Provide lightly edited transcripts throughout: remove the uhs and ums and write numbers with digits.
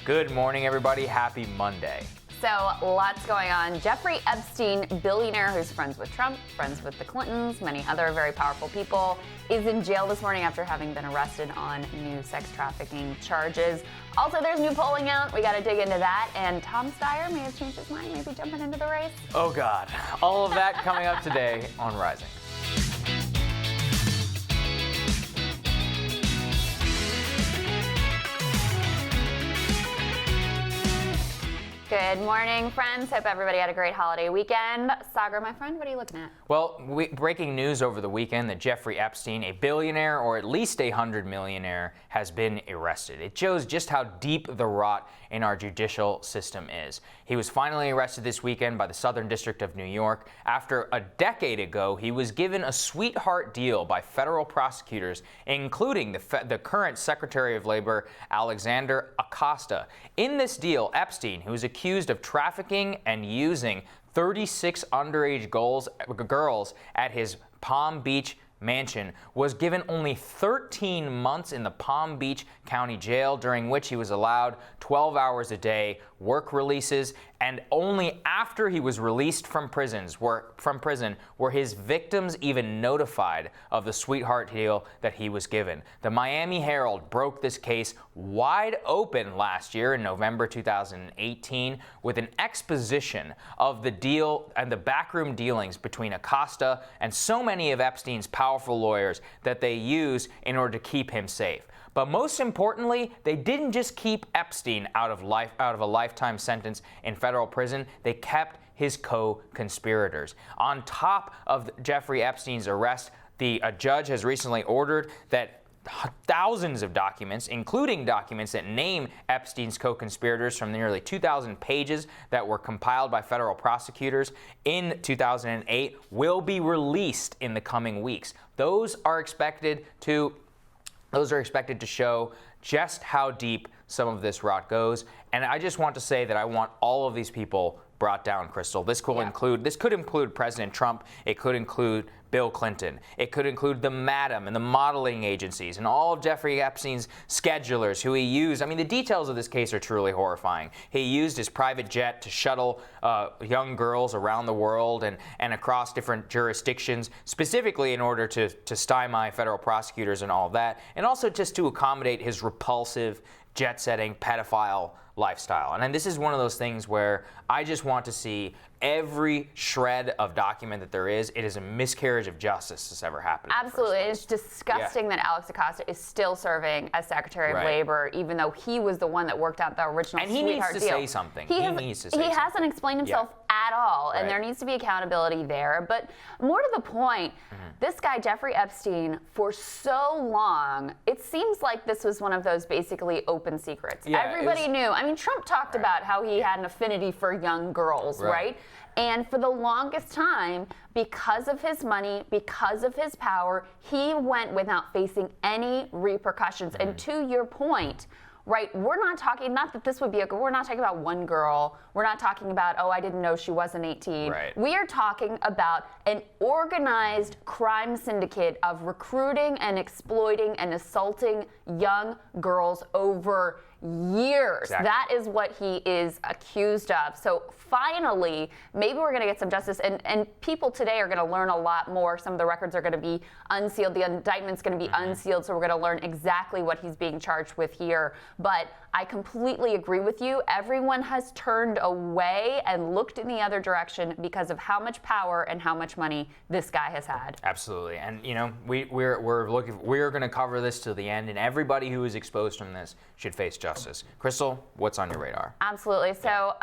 Good morning, everybody. Happy Monday. So lots going on. Jeffrey Epstein, billionaire who's friends with Trump, friends with the Clintons, many other very powerful people, is in jail this morning after having been arrested on new sex trafficking charges. Also, there's new polling out. We got to dig into that. And Tom Steyer may have changed his mind, maybe jumping into the race. Oh, God. All of that coming up today on Rising. Good morning, friends. Hope everybody had a great holiday weekend. Saagar, my friend, what are you looking at? Well, breaking news over the weekend that Jeffrey Epstein, a billionaire or at least a 100-millionaire, has been arrested. It shows just how deep the rot in our judicial system is. He was finally arrested this weekend by the Southern District of New York. After a decade ago, he was given a sweetheart deal by federal prosecutors, including the current Secretary of Labor, Alexander Acosta. In this deal, Epstein, who is accused of trafficking and using 36 underage girls at his Palm Beach mansion, was given only 13 months in the Palm Beach County Jail, during which he was allowed 12 hours a day, work releases, and only after he was released from prison were his victims even notified of the sweetheart deal that he was given. The Miami Herald broke this case wide open last year in November 2018 with an exposition of the deal and the backroom dealings between Acosta and so many of Epstein's powerful lawyers that they use in order to keep him safe. But most importantly, they didn't just keep Epstein out of a lifetime sentence in federal prison, they kept his co-conspirators. On top of Jeffrey Epstein's arrest, a judge has recently ordered that thousands of documents, including documents that name Epstein's co-conspirators from the nearly 2,000 pages that were compiled by federal prosecutors in 2008, will be released in the coming weeks. Those are expected to show just how deep some of this rot goes. And I just want to say that I want all of these people brought down, Krystal. This could include President Trump. It could include Bill Clinton. It could include the Madam and the modeling agencies and all of Jeffrey Epstein's schedulers who he used. I mean, the details of this case are truly horrifying. He used his private jet to shuttle young girls around the world and across different jurisdictions, specifically in order to stymie federal prosecutors and all of that, and also just to accommodate his repulsive, jet-setting, pedophile lifestyle. And this is one of those things where I just want to see every shred of document that there is. It is a miscarriage of justice this ever happened. Absolutely. It's disgusting that Alex Acosta is still serving as Secretary of Labor, even though he was the one that worked out the original sweetheart deal. And he needs to say something. He needs to say something. He hasn't explained himself at all, and there needs to be accountability there. But more to the point, this guy, Jeffrey Epstein, for so long, it seems like this was one of those basically open secrets. Everybody knew. I mean, Trump talked about how he had an affinity for young girls, right? And for the longest time, because of his money, because of his power, he went without facing any repercussions. And to your point, right, we're not talking, not that this would be we're not talking about one girl. We're not talking about, oh, I didn't know she wasn't 18. We are talking about an organized crime syndicate of recruiting and exploiting and assaulting young girls over years. That is what he is accused of. So finally, maybe we're going to get some justice, and people today are going to learn a lot more. Some of the records are going to be unsealed. The indictment's going to be unsealed, so we're going to learn exactly what he's being charged with here. But I completely agree with you. Everyone has turned away and looked in the other direction because of how much power and how much money this guy has had. Absolutely. And you know, we're going to cover this to the end, and everybody who is exposed from this should face justice. Krystal, what's on your radar? Absolutely. So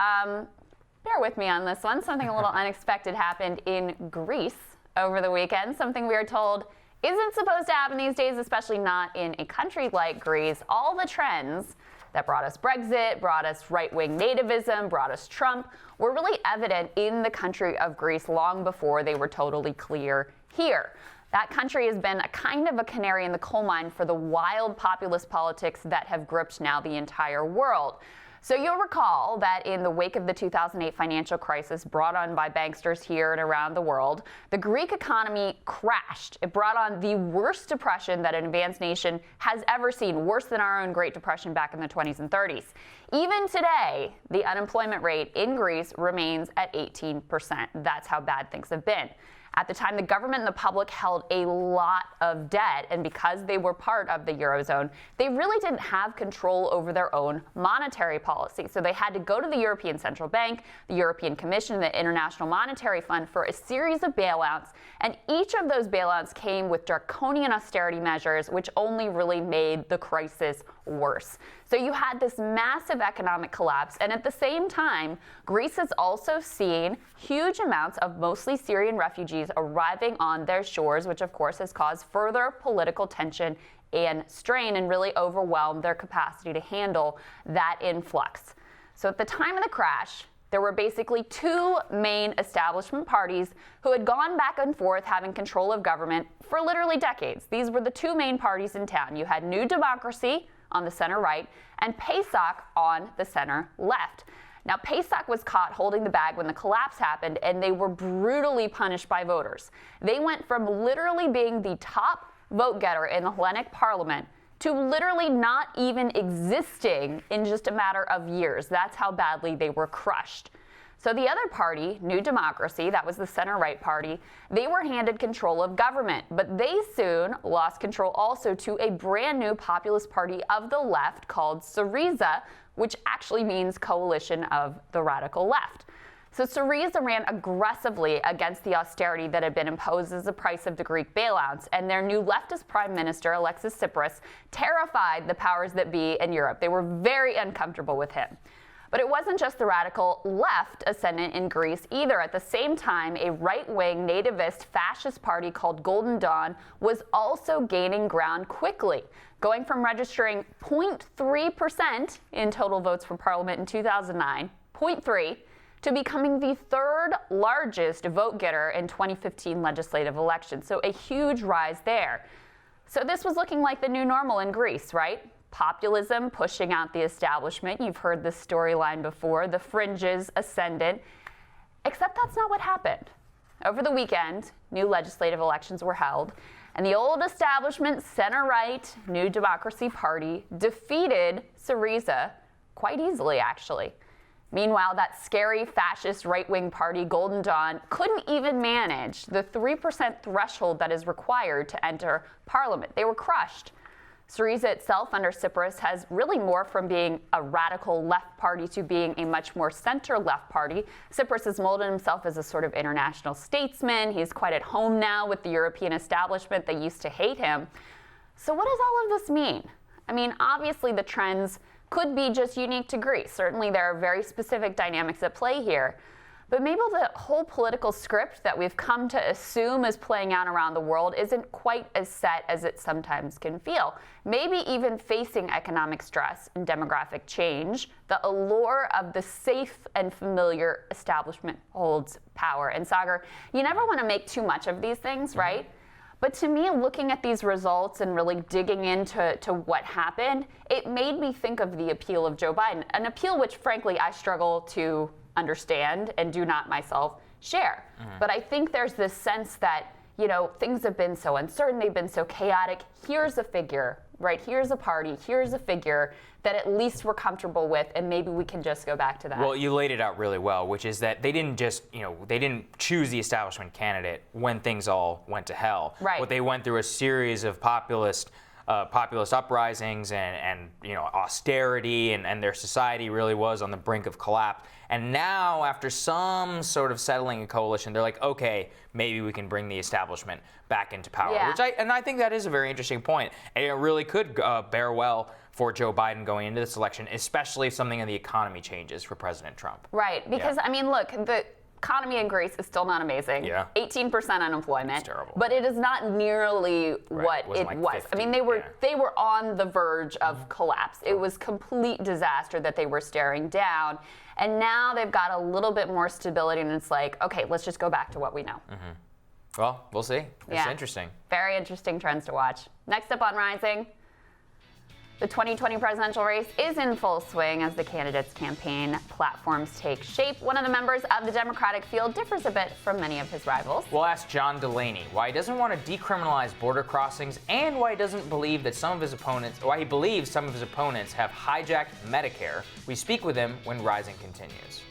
bear with me on this one. Something a little unexpected happened in Greece over the weekend. Something we are told isn't supposed to happen these days, especially not in a country like Greece. All the trends that brought us Brexit, brought us right-wing nativism, brought us Trump, were really evident in the country of Greece long before they were totally clear here. That country has been a kind of a canary in the coal mine for the wild populist politics that have gripped now the entire world. So you'll recall that in the wake of the 2008 financial crisis brought on by banksters here and around the world, the Greek economy crashed. It brought on the worst depression that an advanced nation has ever seen, worse than our own Great Depression back in the 20s and 30s. Even today, the unemployment rate in Greece remains at 18%. That's how bad things have been. At the time, the government and the public held a lot of debt, and because they were part of the Eurozone, they really didn't have control over their own monetary policy. So they had to go to the European Central Bank, the European Commission, the International Monetary Fund for a series of bailouts, and each of those bailouts came with draconian austerity measures, which only really made the crisis worse. So you had this massive economic collapse, and at the same time, Greece has also seen huge amounts of mostly Syrian refugees arriving on their shores, which of course has caused further political tension and strain and really overwhelmed their capacity to handle that influx. So at the time of the crash, there were basically two main establishment parties who had gone back and forth having control of government for literally decades. These were the two main parties in town. You had New Democracy on the center right and PASOK on the center left. Now, PASOK was caught holding the bag when the collapse happened, and they were brutally punished by voters. They went from literally being the top vote getter in the Hellenic parliament to literally not even existing in just a matter of years. That's how badly they were crushed. So the other party, New Democracy, that was the center-right party, they were handed control of government, but they soon lost control also to a brand new populist party of the left called Syriza, which actually means coalition of the radical left. So Syriza ran aggressively against the austerity that had been imposed as the price of the Greek bailouts, and their new leftist prime minister, Alexis Tsipras, terrified the powers that be in Europe. They were very uncomfortable with him. But it wasn't just the radical left ascendant in Greece either. At the same time, a right-wing nativist fascist party called Golden Dawn was also gaining ground quickly, going from registering 0.3% in total votes for parliament in 2009, 0.3, to becoming the third largest vote getter in 2015 legislative elections. So a huge rise there. So this was looking like the new normal in Greece, right? Populism pushing out the establishment. You've heard this storyline before. The fringes ascendant. Except that's not what happened. Over the weekend, new legislative elections were held, and the old establishment center-right New Democracy Party defeated Syriza quite easily, actually. Meanwhile, that scary fascist right-wing party, Golden Dawn, couldn't even manage the 3% threshold that is required to enter parliament. They were crushed. Syriza itself under Tsipras has really morphed from being a radical left party to being a much more center-left party. Tsipras has molded himself as a sort of international statesman. He's quite at home now with the European establishment. They used to hate him. So what does all of this mean? I mean, obviously the trends could be just unique to Greece. Certainly there are very specific dynamics at play here. But maybe the whole political script that we've come to assume is playing out around the world isn't quite as set as it sometimes can feel. Maybe even facing economic stress and demographic change, the allure of the safe and familiar establishment holds power. And Saagar, you never want to make too much of these things, right? But to me, looking at these results and really digging into what happened, it made me think of the appeal of Joe Biden, an appeal which, frankly, I struggle to understand and do not myself share. But I think there's this sense that, you know, things have been so uncertain, they've been so chaotic. Here's a figure, right? Here's a party, here's a figure that at least we're comfortable with, and maybe we can just go back to that. Well, you laid it out really well, which is that they didn't just, they didn't choose the establishment candidate when things all went to hell. Right. What they went through a series of populist uprisings and austerity, and their society really was on the brink of collapse. And now, after some sort of settling a coalition, they're like, okay, maybe we can bring the establishment back into power. Yeah. I think that is a very interesting point. And it really could bear well for Joe Biden going into this election, especially if something in the economy changes for President Trump. Right, because, I mean, look, the economy in Greece is still not amazing. Yeah. 18% unemployment. It's terrible. But it is not nearly what it like was. 50, I mean, they were on the verge of collapse. It was complete disaster that they were staring down. And now they've got a little bit more stability, and it's like, okay, let's just go back to what we know. Well, we'll see. It's interesting. Very interesting trends to watch. Next up on Rising, The 2020 presidential race is in full swing as the candidates' campaign platforms take shape. One of the members of the Democratic field differs a bit from many of his rivals. We'll ask John Delaney why he doesn't want to decriminalize border crossings and why he doesn't believe that why he believes some of his opponents have hijacked Medicare. We speak with him when Rising continues.